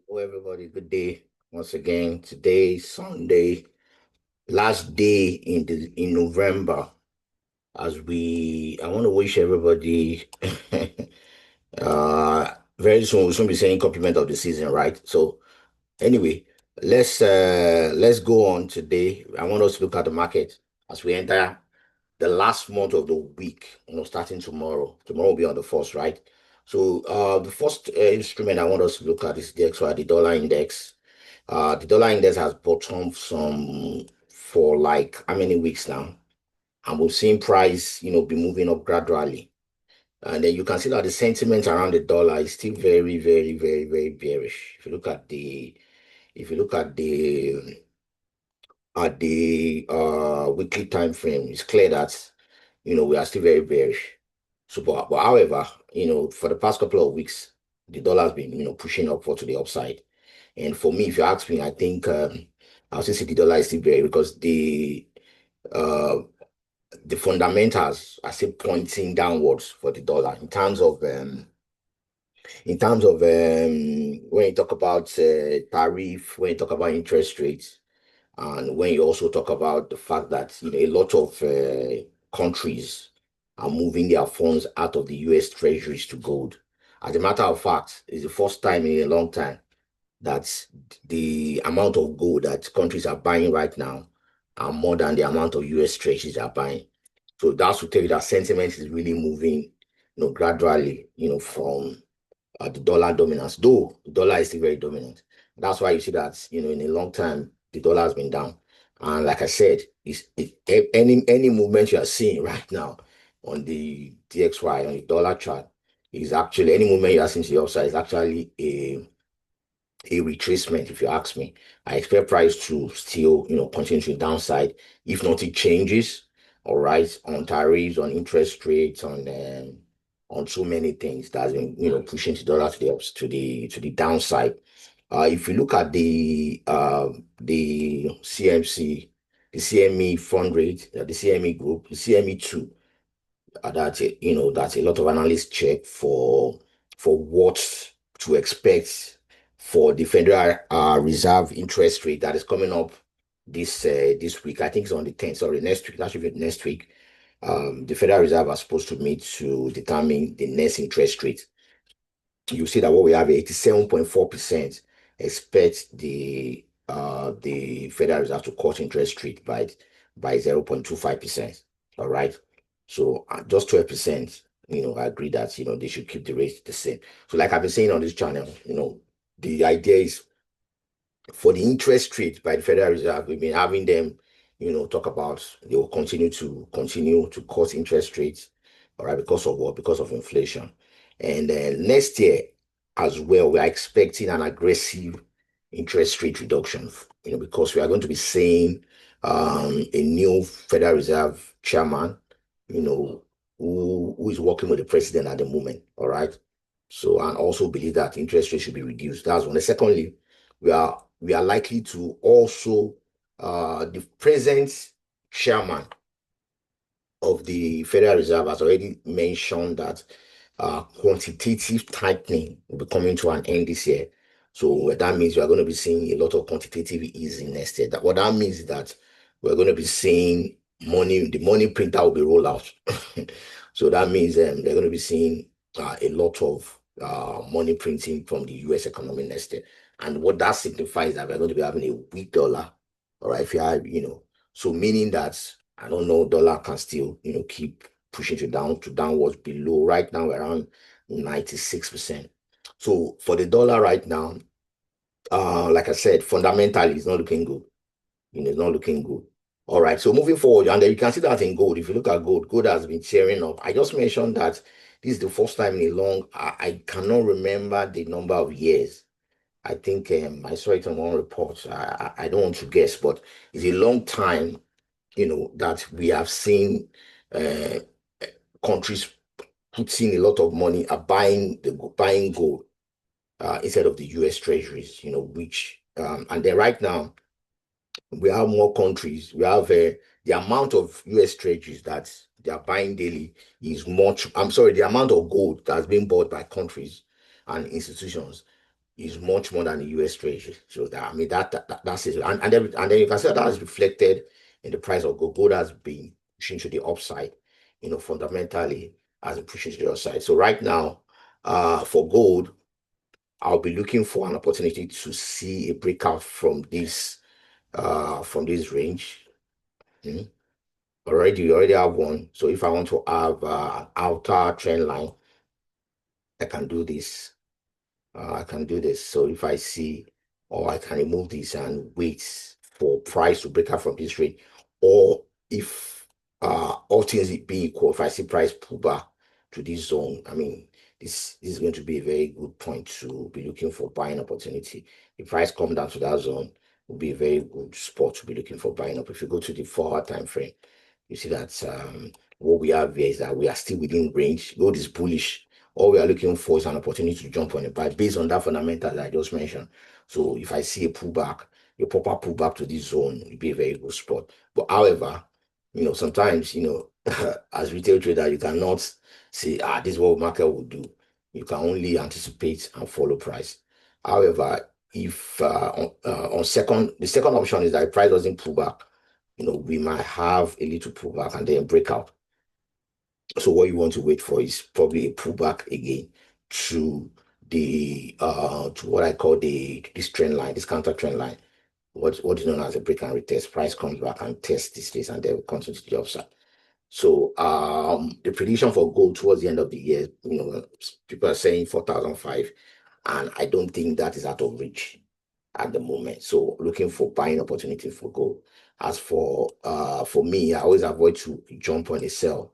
Hello, everybody. Good day once again. Today, Sunday, last day in November. I want to wish everybody. Very soon we'll soon be saying compliment of the season, right? So anyway, let's go on today. I want us to look at the market as we enter the last month of the week. Starting tomorrow. Tomorrow will be on the first, right? So the first instrument I want us to look at is the XY, the dollar index. The dollar index has bottomed some for like how many weeks now? And we've seen price, be moving up gradually. And then you can see that the sentiment around the dollar is still very, very, very, very bearish. If you look at the weekly time frame, it's clear that we are still very bearish. So, but however, for the past couple of weeks, the dollar has been, pushing upward to the upside. And for me, if you ask me, I think I'll still see the dollar is still bearish because uh the fundamentals are still pointing downwards for the dollar when you talk about tariff, when you talk about interest rates, and when you also talk about the fact that a lot of countries are moving their funds out of the US treasuries to gold. As a matter of fact, it's the first time in a long time that the amount of gold that countries are buying right now are more than the amount of US treasuries are buying. So that's to tell you that sentiment is really moving, gradually, from the dollar dominance, though the dollar is still very dominant. That's why you see that, in a long time, the dollar has been down. And like I said, any movement you are seeing right now on the DXY, on the dollar chart, is actually any movement you are seeing to the upside is actually a retracement, if you ask me. I expect price to still, continue to downside if nothing changes, all right, on tariffs, on interest rates, on so many things that's been, pushing the dollar to the ups to the downside. If you look at the CMC, the CME fund rate, the CME group, the CME 2, that's a lot of analysts check for what to expect for the Federal Reserve interest rate that is coming up this week. I think it's on the 10th, sorry, next week. That should be next week. The Federal Reserve are supposed to meet to determine the next interest rate. You see that what we have 87.4% expect the Federal Reserve to cut interest rate by 0.25%. All right. So just 12%, I agree that they should keep the rate the same. So like I've been saying on this channel, the idea is for the interest rate by the Federal Reserve, we've been having them, talk about they will continue to cut interest rates, all right, because of what? Because of inflation. And then next year as well, we are expecting an aggressive interest rate reduction, because we are going to be seeing a new Federal Reserve chairman, who is working with the president at the moment, all right? So, and also believe that interest rate should be reduced. That's one. And secondly, we are likely to also the present chairman of the Federal Reserve has already mentioned that quantitative tightening will be coming to an end this year. So that means we are going to be seeing a lot of quantitative easing next year. What that means is that we're going to be seeing the money printer will be rolled out. So that means they're going to be seeing a lot of money printing from the US economy next year. And what that signifies is that we're going to be having a weak dollar. All right, if you have, so meaning that I don't know, dollar can still, keep pushing to downwards below. Right now, we're around 96%. So for the dollar right now, like I said, fundamentally, it's not looking good. It's not looking good. All right. So moving forward, and then you can see that in gold. If you look at gold, gold has been tearing up. I just mentioned that this is the first time in a long, I cannot remember the number of years. I think I saw it on one report. I don't want to guess, but it's a long time, that we have seen uh, countries putting a lot of money are buying gold instead of the US treasuries, which and then right now we have more countries. We have the amount of US treasuries that they are buying daily I'm sorry, the amount of gold that's being bought by countries and institutions is much more than the US Treasury. So that, I mean, that's it. And then you can say that is reflected in the price of gold. Gold has been pushing to the upside, fundamentally has been pushing to the upside. So right now, for gold, I'll be looking for an opportunity to see a breakout from this range. Mm. We already have one. So if I want to have an outer trend line, I can do this. I can do this. So if I see, or I can remove this and wait for price to break out from this range, or if all things being equal, if I see price pull back to this zone, I mean, this is going to be a very good point to be looking for buying opportunity. If price come down to that zone, will be a very good spot to be looking for buying up. If you go to the 4-hour time frame, you see that what we have here is that we are still within range. Gold is bullish. All we are looking for is an opportunity to jump on a buy based on that fundamental that I just mentioned. So if I see a pullback, a proper pullback to this zone, it'll be a very good spot. But however, sometimes, as retail trader, you cannot say, this is what market will do. You can only anticipate and follow price. However, if the second option is that if price doesn't pull back, we might have a little pullback and then breakout. So what you want to wait for is probably a pullback again to the to what I call this trend line, this counter trend line, what is known as a break and retest. Price comes back and tests this place and then will continue to the upside. So the prediction for gold towards the end of the year, people are saying 4,005, and I don't think that is out of reach at the moment. So looking for buying opportunity for gold. As for me, I always avoid to jump on a sell.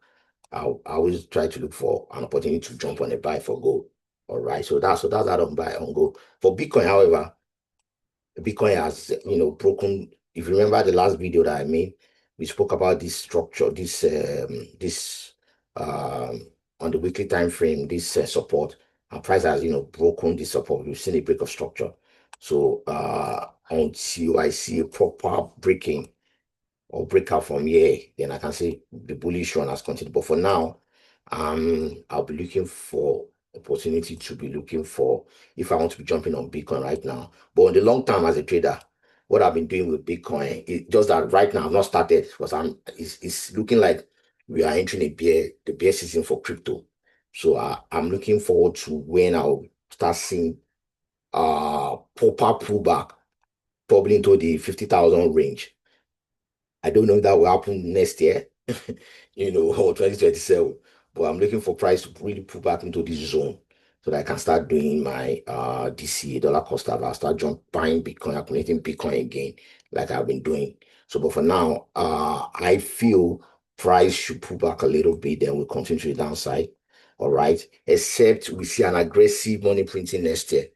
I always try to look for an opportunity to jump on a buy for gold. All right. So that's how I buy on gold. For Bitcoin, however, Bitcoin has broken. If you remember the last video that I made, we spoke about this structure, this on the weekly time frame, this support, and price has broken this support. We've seen a break of structure. So until I see a proper breaking or breakout from here, then I can say the bullish run has continued. But for now, I'll be looking for opportunity to be looking for if I want to be jumping on Bitcoin right now. But on the long term as a trader, what I've been doing with Bitcoin is just that right now I've not started because it's looking like we are entering the bear season for crypto. So I'm looking forward to when I'll start seeing proper pullback probably into the 50,000 range. I don't know if that will happen next year, or 2027. But I'm looking for price to really pull back into this zone so that I can start doing my DCA, dollar cost average, start buying Bitcoin, accumulating Bitcoin again, like I've been doing. So, but for now, I feel price should pull back a little bit, then we'll continue to the downside. All right. Except we see an aggressive money printing next year,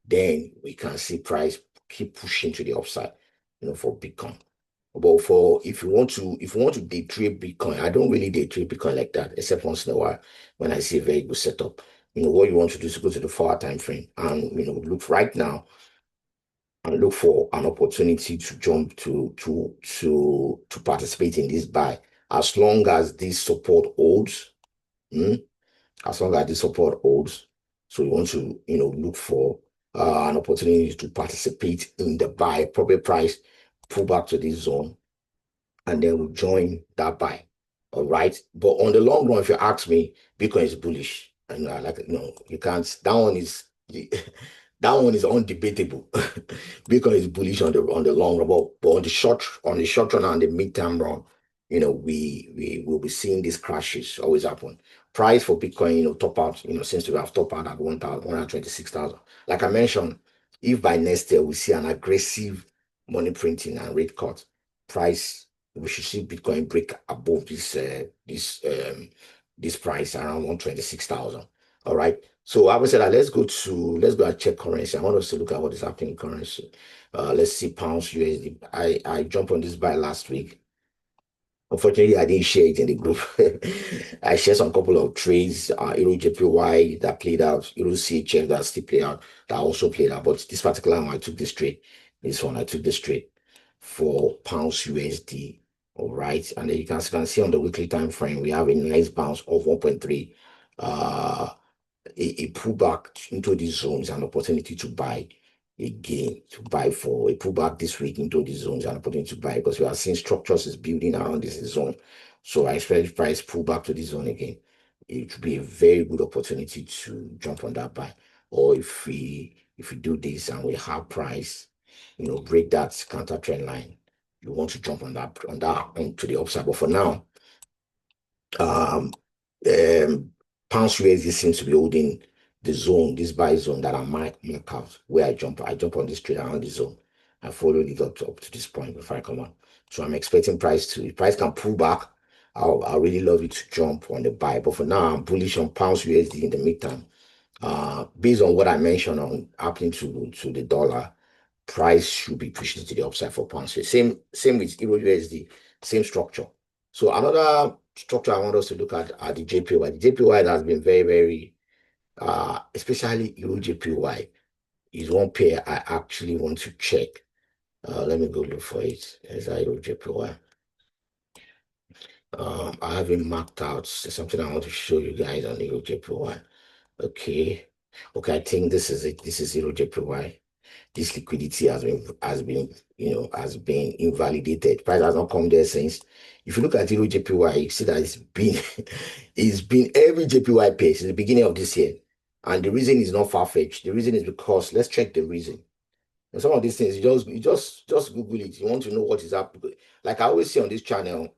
then we can see price keep pushing to the upside, for Bitcoin. But if you want to day trade Bitcoin, I don't really day trade Bitcoin like that, except once in a while when I see a very good setup. What you want to do is go to the 4-hour time frame and look right now and look for an opportunity to jump to participate in this buy. As long as this support holds, as long as this support holds, so you want to look for an opportunity to participate in the buy, probably price pull back to this zone and then we'll join that buy. All right. But on the long run, if you ask me, Bitcoin is bullish. And you can't, that one is that one is undebatable. Bitcoin is bullish on the long run, but on the short run and the midterm run, we will be seeing these crashes always happen. Price for Bitcoin, top out, seems to have top out at 126,000. Like I mentioned, if by next year we see an aggressive money printing and rate cut, price we should see Bitcoin break above this price around 126,000. All right. So I would say that let's go and check currency. I want us to look at what is happening in currency. Let's see pounds USD. I jumped on this buy last week. Unfortunately, I didn't share it in the group. I shared some couple of trades, EURUJPY that played out, EURUCHF that still played out, that also played out. But this particular one, I took this trade. This one, I took this trade for pounds USD. All right. And then you can see on the weekly time frame, we have a nice bounce of 1.3 a pullback into these zones, an opportunity to buy again, to buy for a pullback this week into these zones, an opportunity to buy because we are seeing structures is building around this zone. So I expect price pullback to this zone again. It would be a very good opportunity to jump on that buy. Or if we do this and we have price, break that counter trend line, you want to jump on that to the upside. But for now, um, um, pounds USD seems to be holding the zone, this buy zone that I might mark out where I jump. I jump on this trade around the zone. I followed it up to this point before I come on. So I'm expecting price to, if price can pull back, I'll really love it to jump on the buy. But for now, I'm bullish on pounds USD in the midterm. Based on what I mentioned on happening to the dollar, price should be pushing to the upside for pounds. Same with Euro USD, same structure. So another structure I want us to look at are the JPY. The JPY has been very, very, especially Euro JPY is one pair I actually want to check. Let me go look for it. There's Euro JPY. I have it marked out. There's something I want to show you guys on Euro JPY. Okay. Okay, I think this is it. This is Euro JPY. This liquidity has been invalidated. Price has not come there since. If you look at Euro JPY, you see that it's been every JPY pair since the beginning of this year. And the reason is not far-fetched. The reason is because let's check the reason. And some of these things, you just Google it. You want to know what is happening. Like I always say on this channel,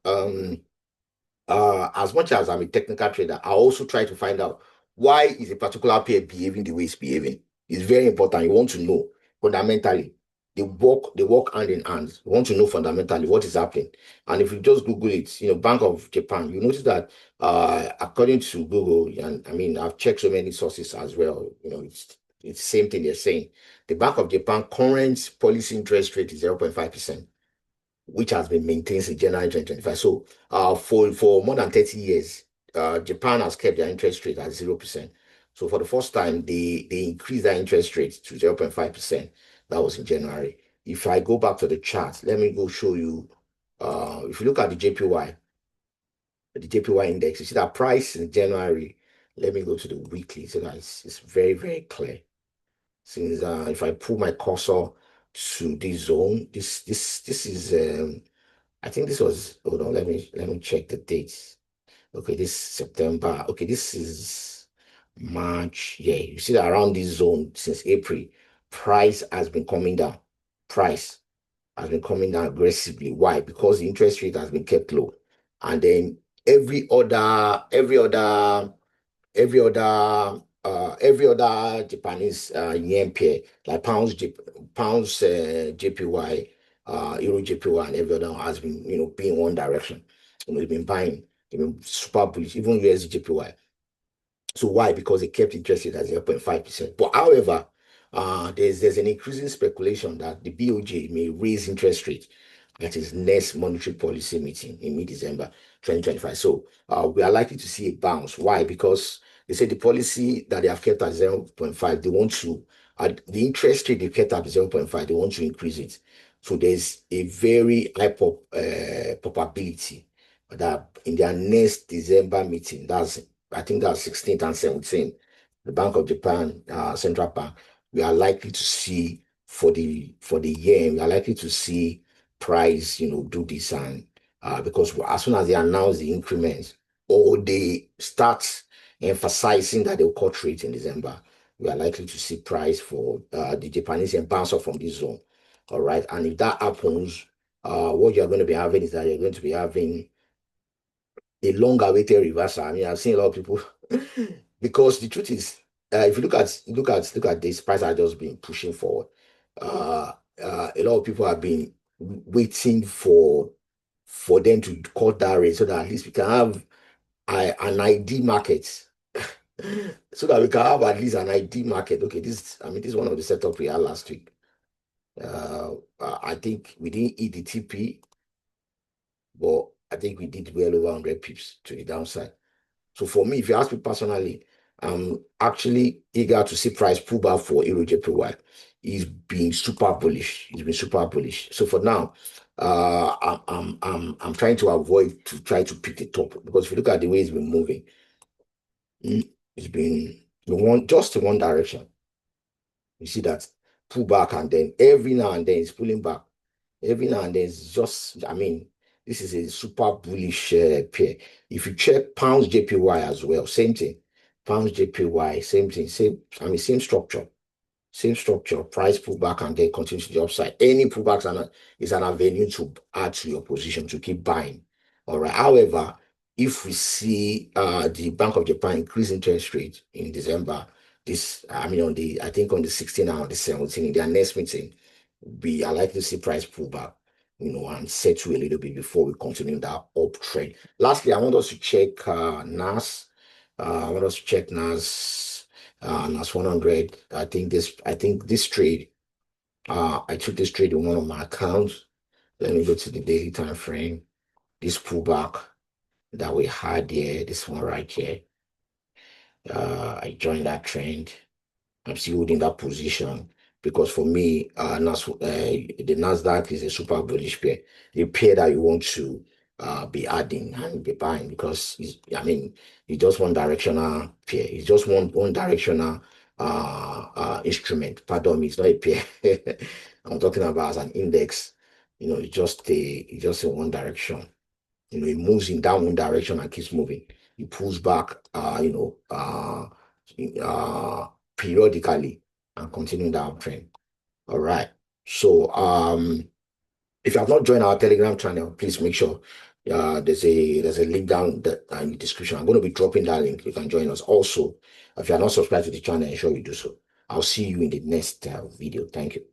as much as I'm a technical trader, I also try to find out why is a particular pair behaving the way it's behaving. It's very important. You want to know fundamentally. They work hand in hand. You want to know fundamentally what is happening. And if you just Google it, Bank of Japan, you notice that according to Google, and I mean I've checked so many sources as well, it's the same thing they're saying. The Bank of Japan current policy interest rate is 0.5%, which has been maintained since January 2025. So for more than 30 years, Japan has kept their interest rate at 0%. So for the first time, they increased their interest rate to 0.5%. That was in January. If I go back to the chart, let me go show you. If you look at the JPY index, you see that price in January. Let me go to the weekly so that it's very, very clear. Since if I pull my cursor to this zone, this is I think this was, hold on, let me check the dates. Okay, this September. Okay, this is March. Yeah, you see that around this zone since April, price has been coming down. Price has been coming down aggressively. Why? Because the interest rate has been kept low. And then every other Japanese yen pair like pounds JPY, Euro JPY, and every other one has been being one direction. They've been buying, they've been super bullish, even USD JPY. So why? Because they kept interest rate at 0.5%. But however, there's an increasing speculation that the BOJ may raise interest rate at its next monetary policy meeting in mid-December 2025. So we are likely to see a bounce. Why? Because they say the policy that they have kept at 0.5, they want to, the interest rate they kept at 0.5, they want to increase it. So there's a very high probability that in their next December meeting, I think that's 16th and 17th, the Bank of Japan, Central Bank, we are likely to see for the yen, we are likely to see price, do this and because as soon as they announce the increments or they start emphasizing that they'll cut rate in December, we are likely to see price for the Japanese yen bounce off from this zone. All right. And if that happens, what you're going to be having is that you're going to be having a long awaited reversal. I mean, I've seen a lot of people because the truth is, if you look at this price has just been pushing forward. A lot of people have been waiting for them to cut that rate so that at least we can have an ID market. So that we can have at least an ID market. Okay, this is one of the setup we had last week. I think we didn't eat the TP, but I think we did well over 100 pips to the downside. So for me, if you ask me personally, I'm actually eager to see price pull back for Euro JPY. He's been super bullish. He's been super bullish. So for now, I'm trying to avoid to try to pick the top because if you look at the way it's been moving, it's been just in one direction. You see that pull back, and then every now and then it's pulling back. Every now and then it's just, I mean, this is a super bullish pair. If you check pounds JPY as well, same thing. Pounds JPY, same thing, same structure. Same structure, price pullback and then continue to the upside. Any pullbacks is an avenue to add to your position to keep buying. All right. However, if we see the Bank of Japan increase interest rate in December, I think on the 16th and on the 17th, in their next meeting, we are likely to see price pullback, and settle a little bit before we continue that uptrend. Lastly, I want us to check NAS. I want us to check NAS100. I think this trade, I took this trade in one of my accounts. Let me go to the daily time frame. This pullback that we had here, this one right here. I joined that trend. I'm still holding that position because for me, the Nasdaq is a super bullish pair, a pair that you want to be adding and be buying because it's just one directional pair. It's just one directional instrument. Pardon me, it's not a pair. I'm talking about as an index. It's just in one direction. It moves in down one direction and keeps moving. It pulls back, uh, periodically and continue that trend. All right. So, if you have not joined our Telegram channel, please make sure there's a link down in the description. I'm going to be dropping that link. You can join us. Also, if you are not subscribed to the channel, ensure you do so. I'll see you in the next video. Thank you.